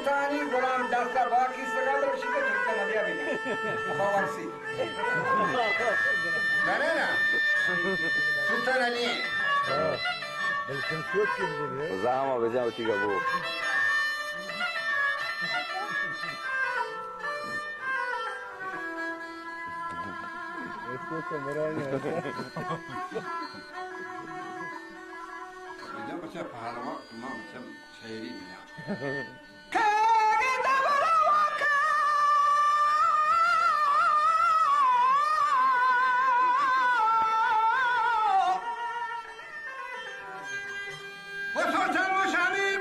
ثاني غلام داستا باقي سقادر شيء تحكي نبي أبي خوارسي بنانا سلطان علي الكنسوت كده زعما بجاو تيجا بو اسكو مراني إذا بس فهلوا ما بس شيري بيا وسلطان وشامي